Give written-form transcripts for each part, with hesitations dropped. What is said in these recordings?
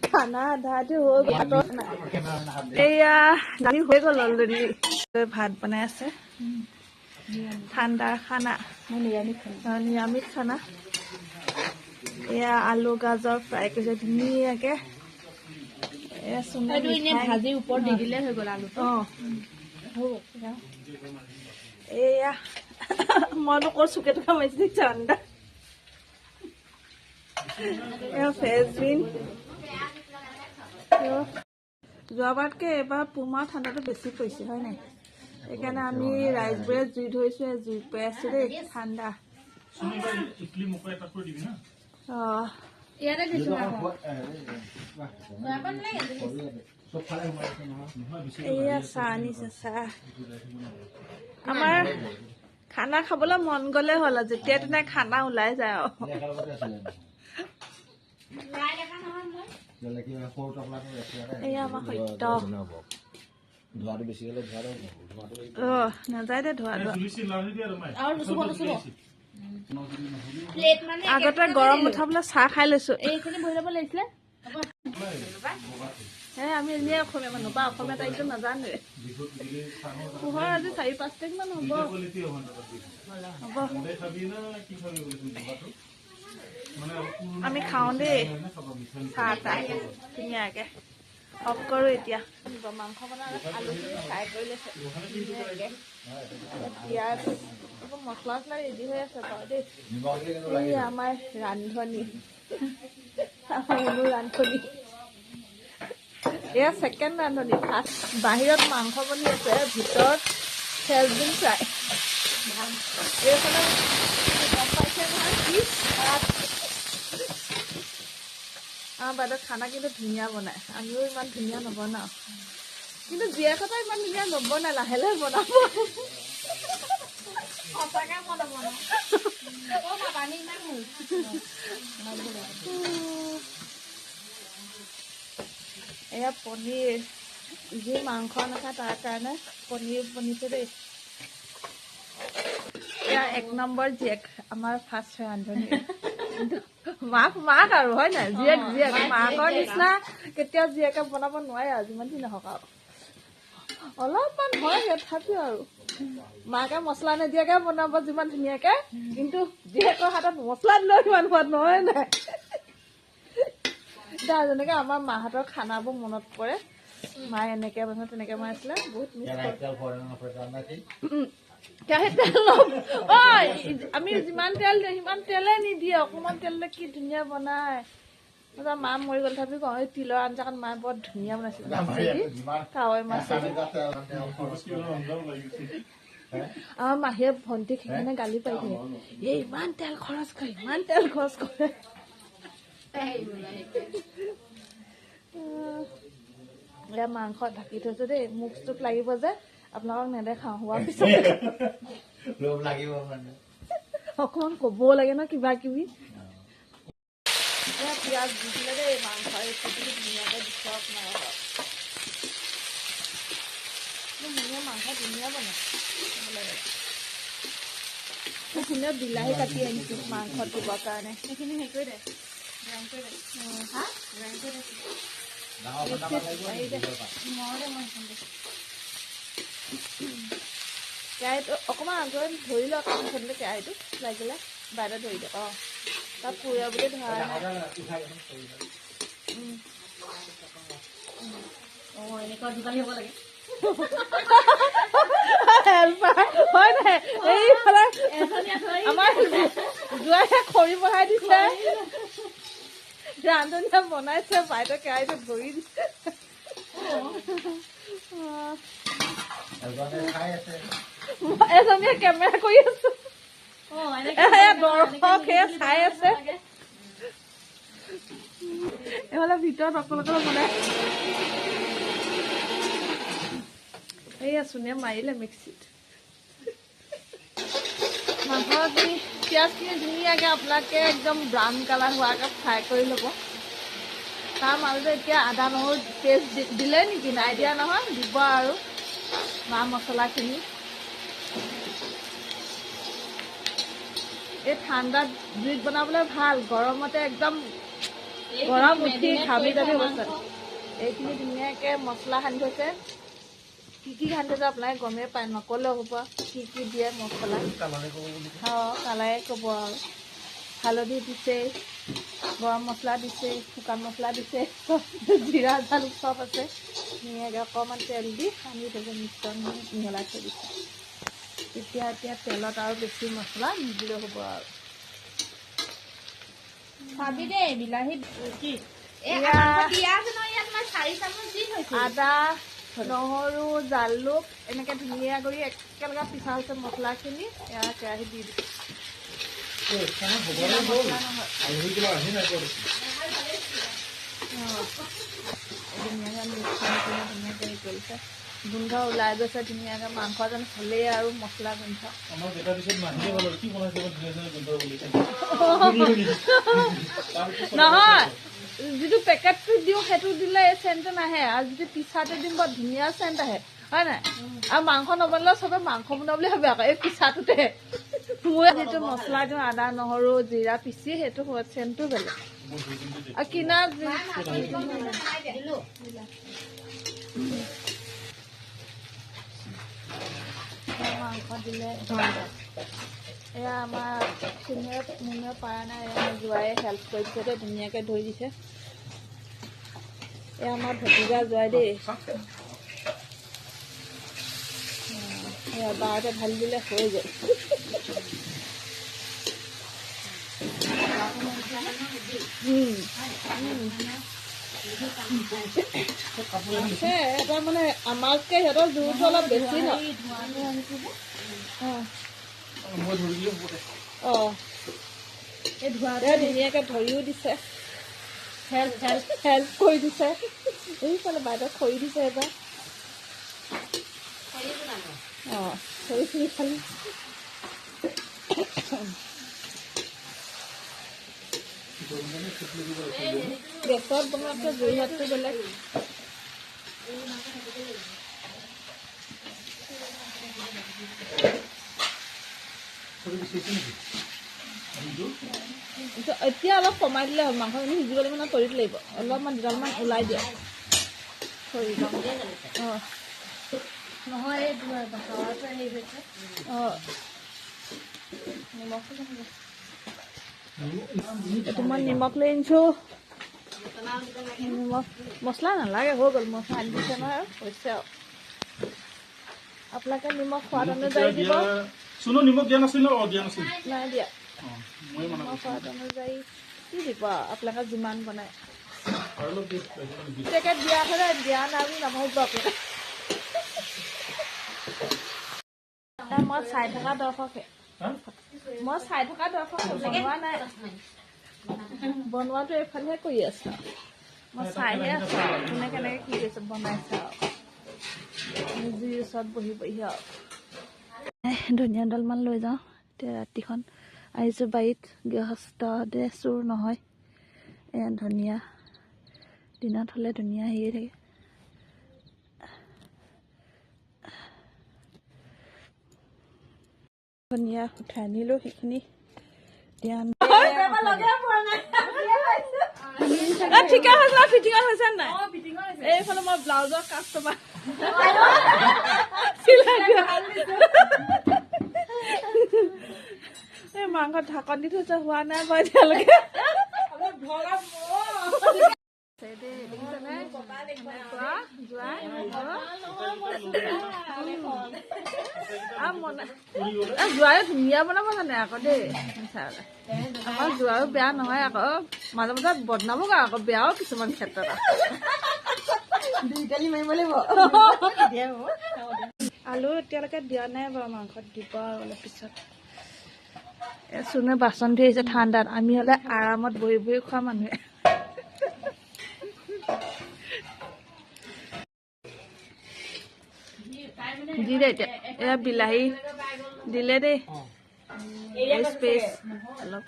খানা আধাটো হৈ গ'ল এয়া দালি হৈ গ'ল অলৰেডি ভাত বনাই আছে ঠাণ্ডাৰ খানা নিৰামিষ খানা এয়া আলু গাজৰ ফ্ৰাই কৰিছে ধুনীয়াকে ভাজি ওপৰত দি দিলে হৈ গ'ল আলুটো এয়া মইতো কৈছো কেইটকা মাৰিছে ঠাণ্ডা এয়া ফ্ৰেঞ্চবিন যোৱাবাৰতকে এবাৰ পুমা ঠাণ্ডাটো বেছি পৰিছে হয় নাই সেইকাৰণে আমি ৰাইজবোৰে জুই ধৰিছো জুই পাই আছো দেই ঠাণ্ডা এয়া চাহ আনিছে চাহ আমাৰ খানা খাবলৈ মন গ'লে হ'ল আৰু যেতিয়া তেনে খানা ওলাই যায় আৰু এয়া আমাৰ সত্য নাযায় দে ধোৱা আগতে গৰম উঠাবলৈ চাহ খাই লৈছো আমি এনেই অসমীয়া মানুহ বা অসমীয়া তাৰিখটো নাজানোৱে পোহৰ আজি 4-5 তাৰিখ মান হ'ব আমি খাওঁ দেই চাহ তাহ ধুনীয়াকে অফ কৰো এতিয়া মাংস বনালে আলুখিনি ফ্ৰাই কৰি লৈছে ধুনীয়াকে পিঁয়াজ মছলা চছলা ৰেডি হৈ আছে বাৰু দেই এই আমাৰ ৰান্ধনী এয়া ছেকেণ্ড ৰান্ধনী ফাৰ্ষ্ট বাহিৰত মাংস বনি আছে ভিতৰত ফ্ৰেঞ্চবিন ফ্ৰাই এইফালে গম পাইছে নহয় কি বাইদেউ খানা কিন্তু ধুনীয়া বনায় আমিও ইমান ধুনীয়া নবনাওঁ কিন্তু জীয়েকহঁতে ইমান ধুনীয়া নবনায় লাহে লাহে বনাব এয়া পনীৰ যি মাংস নাখায় তাৰ কাৰণে পনীৰ বনিছে দেই এয়া 1 নম্বৰ জীয়েক আমাৰ ফাৰ্ষ্ট ৰান্ধনী মাক আৰু হয় নাই জীয়েক মাকৰ নিচিনা কেতিয়াও জীয়েকে বনাব নোৱাৰে আৰু যিমান যি নহওক আৰু অলপমান হয় তথাপিও আৰু মাকে মছলা নিদিয়াকে বনাব যিমান ধুনীয়াকে কিন্তু জীয়েকৰ হাতত মছলা দিলেও সিমান সোৱাদ নহয় নাই এতিয়া যেনেকে আমাৰ মাহঁতৰ খানাবোৰ মনত পৰে মায়ে এনেকে বনাই তেনেকে বনাইছিলে বহুত আমি যিমান তেল দিওঁ সিমান তেলে নিদিয়ে অকণমান তেল কি ধুনীয়া বনায় মা মৰি গ'ল তথাপি কওঁ এই তিলৰ আঞ্জাখন মায়ে বৰ ধুনীয়া বনাইছিল কাৱৈ মাছ আমাৰ মাহীয়ে ভণ্টিক সেইকাৰণে গালি পাই দিয়ে এই ইমান তেল খৰচ কৰে এয়া মাংস ঢাকি থৈছো দেই মুখ চুখ লাগিব যে আপোনালোকক নেদেখাওঁ হোৱাৰ পিছত অকণমান ক'বও লাগে ন কিবা কিবি পিঁয়াজ দি দিলে দেই মাংস ধুনীয়াকৈ দিছো আপোনালোকক ধুনীয়া মাংস ধুনীয়া বনাই ধুনীয়া বিলাহী কাটি আনিছো মাংসত দিবৰ কাৰণে সেইখিনি হেৰি কৰি দে কেৰাহীটো অকণমান আগত ধৰি লওক মুঠতে কেৰাহীটো লাগিলে বাইদেউ ধৰি দিয়ক তাত পুৰিয়া বুলি ধৰা এনেকুৱা দোকানী হ'ব লাগে হয় নাই এইফালে আমাৰ যোৱাহে খৰি বহাই দিছে ৰান্ধনীয়ে বনাইছে বাইদেউ কেৰাহীটো ধৰি দিছে এজনীয়ে কেমেৰা কৰি আছো দৰ্শক চাই আছে এইফালে ভিতৰত অকলে বনাই এইয়া চোনে মাৰিলে মিক্সিত মাংসখিনি পিঁয়াজখিনি ধুনীয়াকৈ আপোনালোকে একদম ব্ৰাউন কালাৰ হোৱাকৈ ফ্ৰাই কৰি ল'ব তাৰ মাজতে এতিয়া আদা নহৰু পেষ্ট দিলে নেকি নাই দিয়া নহয় দিব আৰু মা মছলাখিনি এই ঠাণ্ডাত জুইত বনাবলৈ ভাল গৰমতে একদম গৰম উঠি ঘামি যাবি অৱস্থা। এইখিনি ধুনীয়াকৈ মছলা সানি থৈছে। কি সানি থৈছে আপোনালোকে গমেই পায়, নক'লেও হ'ব। কি দিয়ে মছলা কালাৰে ক'ব আৰু। হালধি দিছে, গৰম মছলা দিছে, শুকান মছলা দিছে, জিৰা জালুক চব আছে। ধুনীয়াকৈ অকণমান তেল দি সানি থৈছে, মিশ্ৰণ মিহলাই থৈ দিছে। এতিয়া তেলত আৰু বেছি মছলা নিদিলেও হ'ব আৰু। ভাবি দেই বিলাহী কি আদা, নহৰু, জালুক এনেকৈ ধুনীয়া কৰি একেলগে পিছা হৈছে মছলাখিনি। এয়া কেৰাহীত দি দিছোঁ। ধুনীয়াকৈ কৰিছে, গোন্ধ ওলাই গৈছে ধুনীয়াকৈ। মাংস যেন হ'লেই আৰু মছলা গোন্ধ। নহয়, যিটো পেকেটটো দিওঁ সেইটো দিলে এই চেণ্টটো নাহে, আৰু যিটো পিছাটো দিম বৰ ধুনীয়া চেণ্ট আহে, হয় নাই? আৰু মাংস নবনালেও চবে মাংস বনোৱা বুলি ভাবে আকৌ এই পিছাটোতে। মই যিটো মছলা দিওঁ আদা নহৰু জিৰা পিচি, সেইটো চেণ্টটো বেলেগ। আৰু কিনা মাংস দিলে এয়া আমাৰ মুনুৱে পৰা নাই, জোৱাইয়ে হেল্প কৰি দিছে দেই, ধুনীয়াকৈ ধৰি দিছে। এয়া আমাৰ ভতিজা জোৱাই দেই। বাৰতে ঢালি দিলে হৈ গ'ল। এটা মানে আমাতকে সিহঁতৰ জোৰটো অলপ বেছি ন। এই ধোঁৱাতে ধুনীয়াকৈ ধৰিও দিছে, হেল্প কৰি দিছে। এইফালে বাইদেউ খৰি দিছে এবাৰ। খৰি খালি গেছত বনোৱাতকৈ জুই হাতটো বেলেগ। এতিয়া অলপ কমাই দিলে হ'ল, মাংসখিনি সিজিবলৈ মানে তৰিত লাগিব, অলপমান দুডালমান ওলাই দিয়ক খৰি। নহয় এই হেৰি হৈছে এইটো মই নিমখ লৈ আনিছোঁ। নিমখ মছলা নালাগে, হৈ গ'ল। মছলা আনি দিছে নহয়, হৈছে আৰু। আপোনালোকে নিমখ সোৱাদ অনুযায়ী দিব। নিমখ দিয়া নাছিল, নাই দিয়া, নিমখ সোৱাদ অনুযায়ী কি দিব আৰু আপোনালোকে যিমান বনায়। পেকেট দিয়া হ'লে দিয়া নাই বুলি নাভাবিব আপোনালোকে। মই চাই থকা দৰ্শকে, বনোৱা নাই। বনোৱাটো এইফালেহে কৰি আছো, মই চাইহে আছো আৰু কোনে কেনেকৈ কি কৰিছে বনাইছে আৰু জুইৰ ওচৰত বহি আৰু। ধনিয়াডালমান লৈ যাওঁ। এতিয়া ৰাতিখন আহিছোঁ বাৰীত, গৃহস্থতে চোৰ নহয়। এয়া ধনিয়া দিনত হ'লে ধনিয়া হেৰিয়ে থাকে। ধনিয়া উঠাই আনিলোঁ, সেইখিনি ঠিকে হৈছে, ফিটিঙত হৈছে নাই? এইফালে মই ব্লাউজৰ কাষ্টমাৰ এই মাংস ঢাকন দি থৈছে, হোৱা নাই বাৰু এতিয়ালৈকে। জোৱাইও ধুনীয়া বনাব জানে আকৌ দেই। আমাৰ জোৱাইও বেয়া নহয় আকৌ, মাজে মাজে বদনামো কৰে আকৌ, বেয়াও কিছুমান ক্ষেত্ৰত। আলু এতিয়ালৈকে দিয়া নাই বাৰু, মাংসত দিব আৰু অলপ পিছত। চুনুৱে বাচন ধুই আহিছে ঠাণ্ডাত, আমি হ'লে আৰামত বহি বহি খোৱা মানুহে। দি দে এতিয়া, এয়া বিলাহী দিলে দেই, অলপ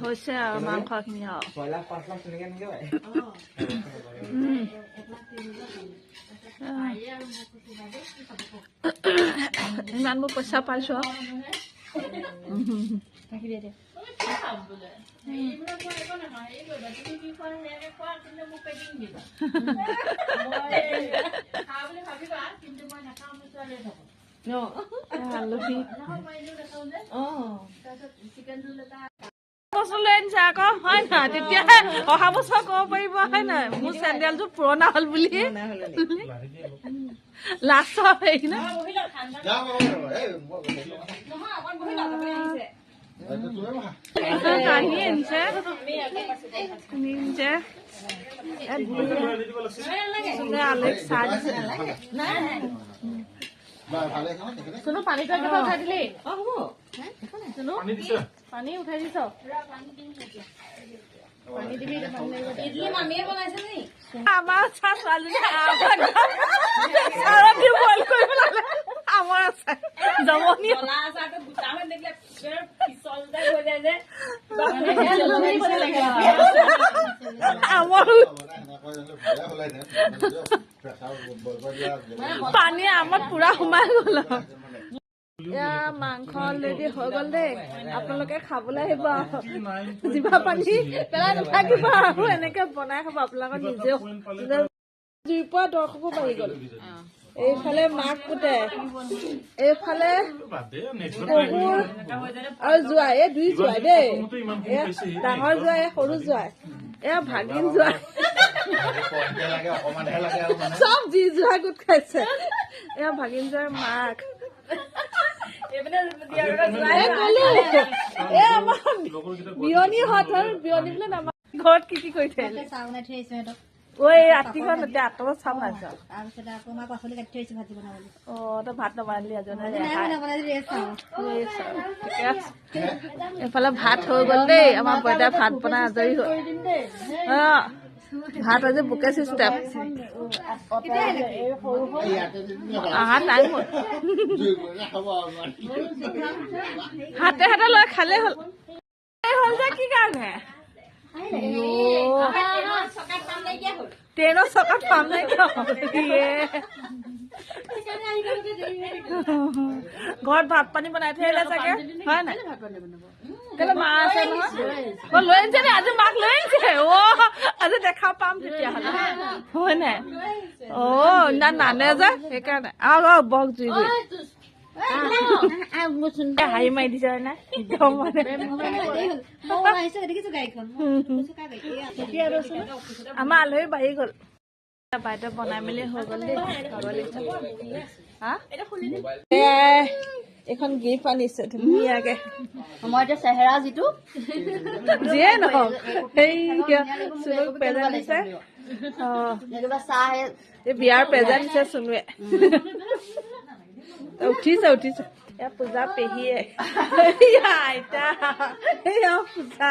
হৈছে আৰু মাংসখিনি আৰু ইমানবোৰ পইচা পাইছো আলহী বছৰ লৈ আনিছে আকৌ হয় নহয় তেতিয়াহে অহা বছৰ ক'ব পাৰিব হয় নহয় মোৰ চেণ্ডেলযোৰ পুৰণা হ'ল বুলি লাষ্টৰ হেৰি ন কাহি আনিছে আলহীক চাহ দিছে চুনু পানীটো একেবাৰে উঠাই দিলি চুনু পানী উঠাই দিছ আমাৰ চাহ ছোৱালীজনী বইল কৰিব লাগে আমাৰ আছে জমনি পানী আমাৰ পুৰা সোমাই গল এয়া মাংস অলৰেডি হৈ গল দেই আপোনালোকে খাবলৈ আহিব জিভা পানী পেলাই নাথাকিব আৰু এনেকে বনাই খাব আপোনালোকৰ নিজেও জুই পোৱা দৰ্শকো বাঢ়ি গল এইফালে মাক পুতে এইফালে শহুৰ আৰু জোৱাই এই দুই জোৱাই দেই ডাঙৰ জোৱাই সৰু জোৱাই এয়া ভাগিন জোৱাই চব যি জোৱাই গোট খাইছে এয়া ভাগিন জোৱাই মাক বিয়নী হত বিয়নী বোলে নামাৰ ঘৰত কি কি কৰি থৈ ঐ ৰাতিখন এতিয়া আঁতৰত চাম আছ অ তই ভাত নবনালি এইফালে ভাত হৈ গল দেই আমাৰ বইতাই ভাত বনাই আজৰি হ'ল অ ভাত আজি বুকে চিষ্টেম আহা টাইম হ'ল হাতে হাতে লৈ খালে হ'ল হ'ল যে কি কাৰণে ট্ৰেইনৰ চকাত পাম নাই ঘৰত ভাত পানী বনাই থৈ আহিলে চাগে হয় নাই কেলে মা আছে নহয় লৈ আনিছে নে আজি মাক লৈ আনিছে অ আজি দেখা পাম তেতিয়াহ'লে হয় নাই অ না নানে যে সেইকাৰণে আৰু বক জুই গৈ হাঁহি মাৰি দিছে না আমাৰ আলহী বাঢ়ি গল বাইদেউ বনাই মেলি হৈ গল দেই এইখন গিফ্ট আনিছে ধুনীয়াকে মই এতিয়া চেহেৰা যিটো যিয়ে নহওক সেই চুনুক প্ৰেজেণ্ট দিছে অ এই বিয়াৰ প্ৰেজেণ্ট দিছে চুনুৱে উঠিছে উঠিছে এয়া পূজা পেহীয়ে আইতা এয়া পূজা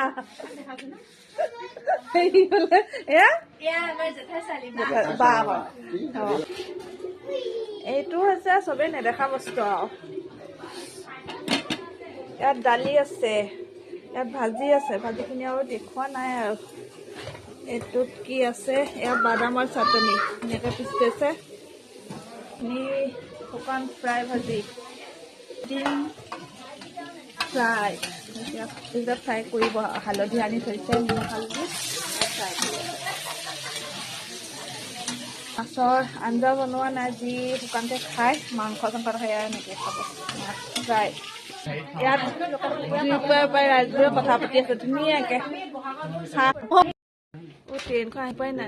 এইটো হৈছে চবেই নেদেখা বস্তু আৰু ইয়াত দালি আছে ইয়াত ভাজি আছে ভাজিখিনি আৰু দেখুওৱা নাই আৰু এইটোত কি আছে এয়া বাদামৰ চাটনি ধুনীয়াকৈ পিচিছে শুকান ফ্ৰাই ভাজি ডিম ফ্ৰাই এতিয়া ফ্ৰাই কৰিব হালধি আনি থৈছে নিমখ হালধি ফ্ৰাই কৰিব মাছৰ আঞ্জা বনোৱা নাই যি শুকানকৈ খাই মাংস চাংস সেয়া এনেকৈ খাব মাছ ফ্ৰাই ইয়াত দুপৰীয়াৰ পৰাই ৰাইজবোৰে কথা পাতি আছে ধুনীয়াকৈ চাহ ট্ৰেইনখন আহি পাই নাই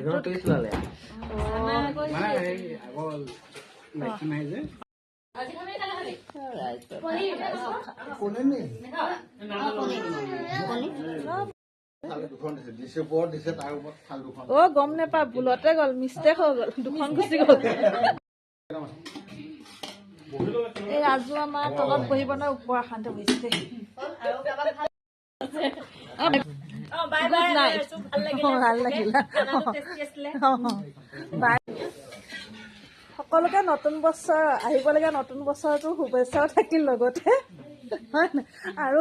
অ গম নেপা ভুলতে গল মিষ্টেক হৈ গল দুখন গুচি গল এই ৰাজু আমাৰ তলত বহিব ন ওপৰ শান্ত হৈছে ভাল লাগিলা সকলোকে নতুন বছৰ আহিবলগীয়া নতুন বছৰতো শুভেচ্ছাও থাকিল লগতে আৰু